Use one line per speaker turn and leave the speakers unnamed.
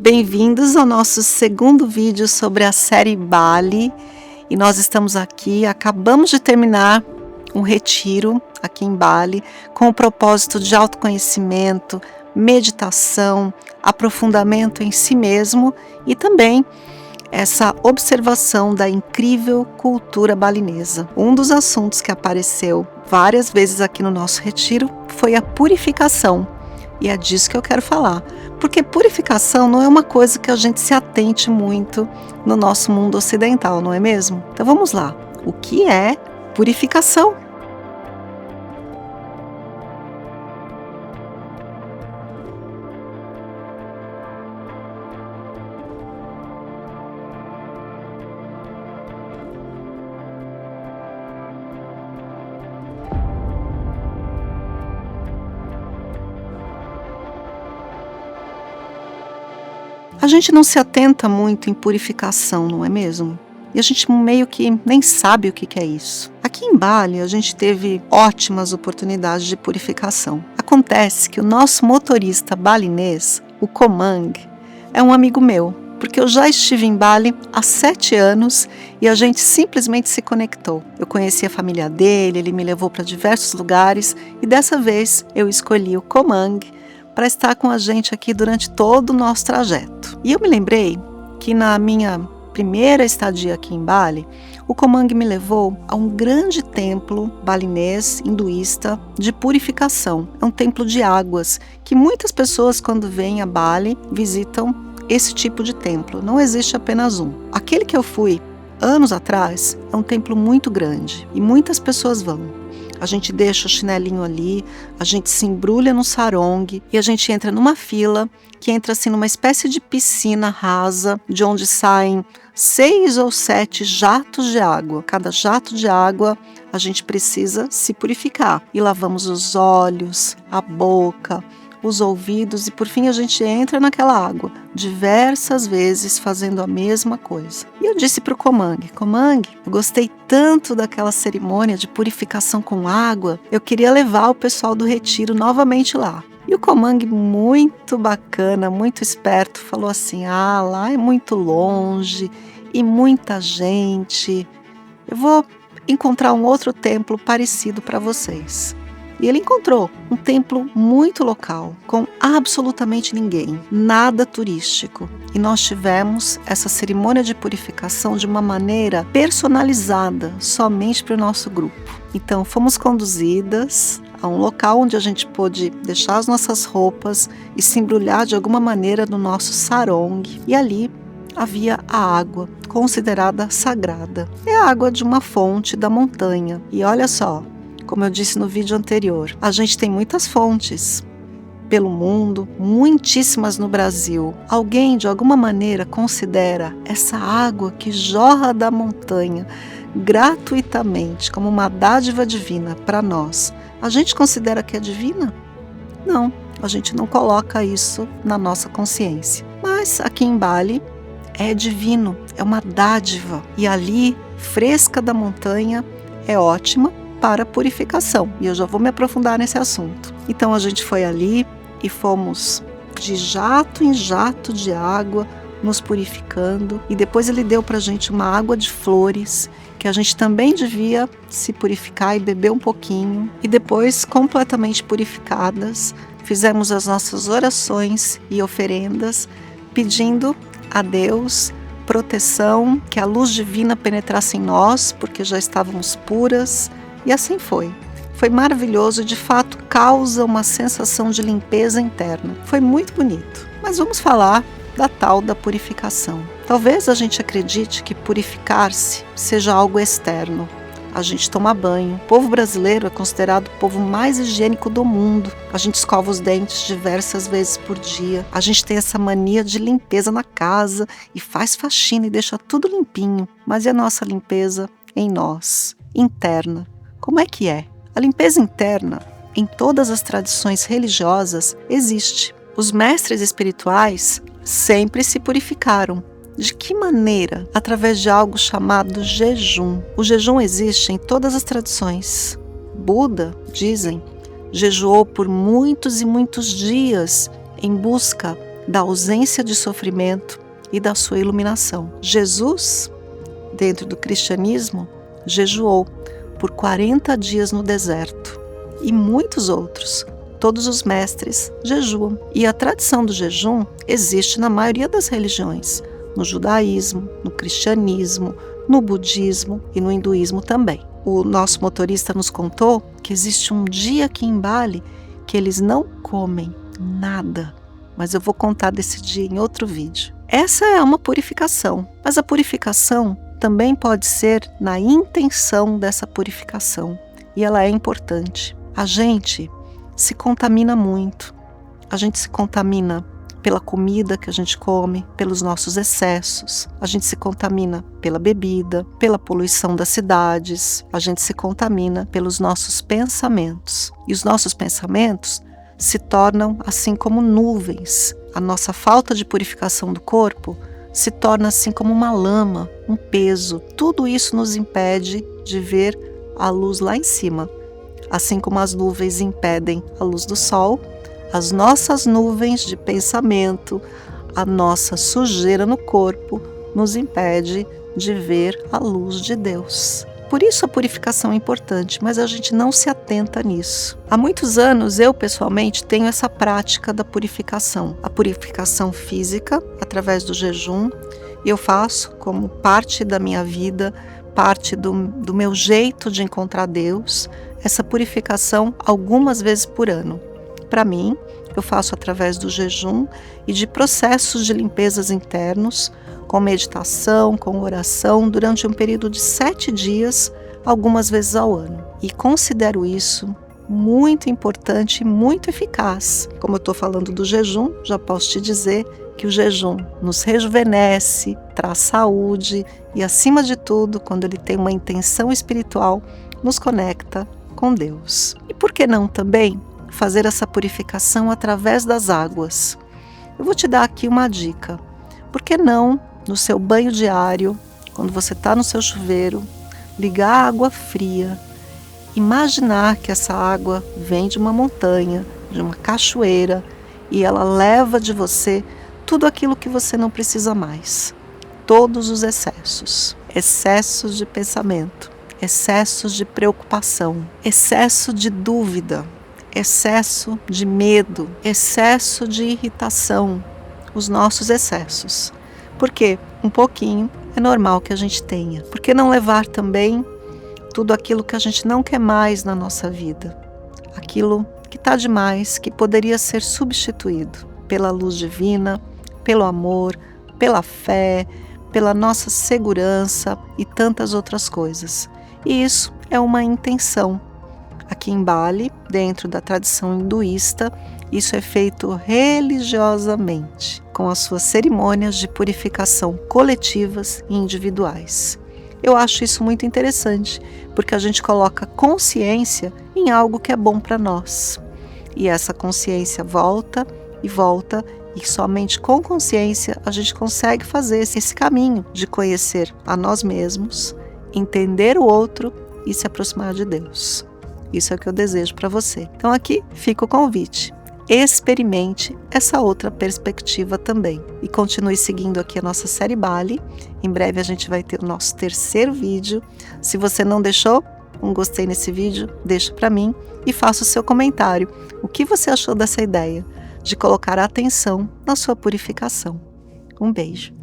Bem-vindos ao nosso segundo vídeo sobre a série Bali. E nós estamos aqui, acabamos de terminar um retiro aqui em Bali, com o propósito de autoconhecimento, meditação, aprofundamento em si mesmo e também essa observação da incrível cultura balinesa. Um dos assuntos que apareceu várias vezes aqui no nosso retiro foi a purificação. E é disso que eu quero falar, porque purificação não é uma coisa que a gente se atente muito no nosso mundo ocidental, não é mesmo? Então vamos lá, o que é purificação? A gente não se atenta muito em purificação, não é mesmo? E a gente meio que nem sabe o que é isso. Aqui em Bali, a gente teve ótimas oportunidades de purificação. Acontece que o nosso motorista balinês, o Komang, é um amigo meu, porque eu já estive em Bali há 7 anos e a gente simplesmente se conectou. Eu conheci a família dele, ele me levou para diversos lugares e dessa vez eu escolhi o Komang para estar com a gente aqui durante todo o nosso trajeto. E eu me lembrei que na minha primeira estadia aqui em Bali, o Komang me levou a um grande templo balinês, hinduísta, de purificação. É um templo de águas, que muitas pessoas quando vêm a Bali visitam esse tipo de templo. Não existe apenas um. Aquele que eu fui anos atrás é um templo muito grande e muitas pessoas vão. A gente deixa o chinelinho ali, a gente se embrulha no sarong e a gente entra numa fila que entra assim numa espécie de piscina rasa, de onde saem 6 ou 7 jatos de água. Cada jato de água a gente precisa se purificar. E lavamos os olhos, a boca, os ouvidos e por fim a gente entra naquela água, diversas vezes fazendo a mesma coisa. E eu disse para o Komang, eu gostei tanto daquela cerimônia de purificação com água, eu queria levar o pessoal do retiro novamente lá. E o Komang, muito bacana, muito esperto, falou assim, lá é muito longe e muita gente, eu vou encontrar um outro templo parecido para vocês. E ele encontrou um templo muito local, com absolutamente ninguém, nada turístico. E nós tivemos essa cerimônia de purificação de uma maneira personalizada, somente para o nosso grupo. Então fomos conduzidas a um local onde a gente pôde deixar as nossas roupas e se embrulhar de alguma maneira no nosso sarong. E ali havia a água, considerada sagrada. É a água de uma fonte da montanha. E olha só, como eu disse no vídeo anterior, a gente tem muitas fontes pelo mundo, muitíssimas no Brasil. Alguém de alguma maneira considera essa água que jorra da montanha gratuitamente como uma dádiva divina para nós. A gente considera que é divina? Não, a gente não coloca isso na nossa consciência. Mas aqui em Bali é divino, é uma dádiva. E ali, fresca da montanha, é ótima para purificação, e eu já vou me aprofundar nesse assunto. Então a gente foi ali e fomos de jato em jato de água, nos purificando, e depois ele deu pra gente uma água de flores, que a gente também devia se purificar e beber um pouquinho, e depois, completamente purificadas, fizemos as nossas orações e oferendas, pedindo a Deus proteção, que a luz divina penetrasse em nós, porque já estávamos puras. E assim foi. Foi maravilhoso e de fato causa uma sensação de limpeza interna. Foi muito bonito. Mas vamos falar da tal da purificação. Talvez a gente acredite que purificar-se seja algo externo. A gente toma banho. O povo brasileiro é considerado o povo mais higiênico do mundo. A gente escova os dentes diversas vezes por dia. A gente tem essa mania de limpeza na casa e faz faxina e deixa tudo limpinho. Mas e a nossa limpeza em nós, interna? Como é que é? A limpeza interna, em todas as tradições religiosas, existe. Os mestres espirituais sempre se purificaram. De que maneira? Através de algo chamado jejum. O jejum existe em todas as tradições. Buda, dizem, jejuou por muitos e muitos dias em busca da ausência de sofrimento e da sua iluminação. Jesus, dentro do cristianismo, jejuou por 40 dias no deserto. E muitos outros, todos os mestres, jejuam. E a tradição do jejum existe na maioria das religiões, no judaísmo, no cristianismo, no budismo e no hinduísmo também. O nosso motorista nos contou que existe um dia aqui em Bali que eles não comem nada, mas eu vou contar desse dia em outro vídeo. Essa é uma purificação, mas a purificação também pode ser na intenção dessa purificação, e ela é importante. A gente se contamina muito, a gente se contamina pela comida que a gente come, pelos nossos excessos, a gente se contamina pela bebida, pela poluição das cidades, a gente se contamina pelos nossos pensamentos. E os nossos pensamentos se tornam assim como nuvens. A nossa falta de purificação do corpo se torna assim como uma lama, um peso. Tudo isso nos impede de ver a luz lá em cima. Assim como as nuvens impedem a luz do sol, as nossas nuvens de pensamento, a nossa sujeira no corpo, nos impede de ver a luz de Deus. Por isso a purificação é importante, mas a gente não se atenta nisso. Há muitos anos eu, pessoalmente, tenho essa prática da purificação. A purificação física, através do jejum, e eu faço como parte da minha vida, parte do meu jeito de encontrar Deus, essa purificação algumas vezes por ano. Para mim, eu faço através do jejum e de processos de limpezas internos, com meditação, com oração, durante um período de 7 dias, algumas vezes ao ano. E considero isso muito importante e muito eficaz. Como eu estou falando do jejum, já posso te dizer que o jejum nos rejuvenesce, traz saúde e, acima de tudo, quando ele tem uma intenção espiritual, nos conecta com Deus. E por que não também fazer essa purificação através das águas? Eu vou te dar aqui uma dica. Por que não, no seu banho diário, quando você está no seu chuveiro, ligar a água fria, imaginar que essa água vem de uma montanha, de uma cachoeira, e ela leva de você tudo aquilo que você não precisa mais. Todos os excessos. Excessos de pensamento, excessos de preocupação, excesso de dúvida, excesso de medo, excesso de irritação, os nossos excessos. Porque um pouquinho é normal que a gente tenha. Por que não levar também tudo aquilo que a gente não quer mais na nossa vida? Aquilo que está demais, que poderia ser substituído pela luz divina, pelo amor, pela fé, pela nossa segurança e tantas outras coisas. E isso é uma intenção. Aqui em Bali, dentro da tradição hinduísta, isso é feito religiosamente, com as suas cerimônias de purificação coletivas e individuais. Eu acho isso muito interessante, porque a gente coloca consciência em algo que é bom para nós. E essa consciência volta, e somente com consciência a gente consegue fazer esse caminho de conhecer a nós mesmos, entender o outro e se aproximar de Deus. Isso é o que eu desejo para você. Então aqui fica o convite. Experimente essa outra perspectiva também. E continue seguindo aqui a nossa série Bali. Em breve a gente vai ter o nosso 3º vídeo. Se você não deixou um gostei nesse vídeo, deixa para mim e faça o seu comentário. O que você achou dessa ideia de colocar a atenção na sua purificação? Um beijo.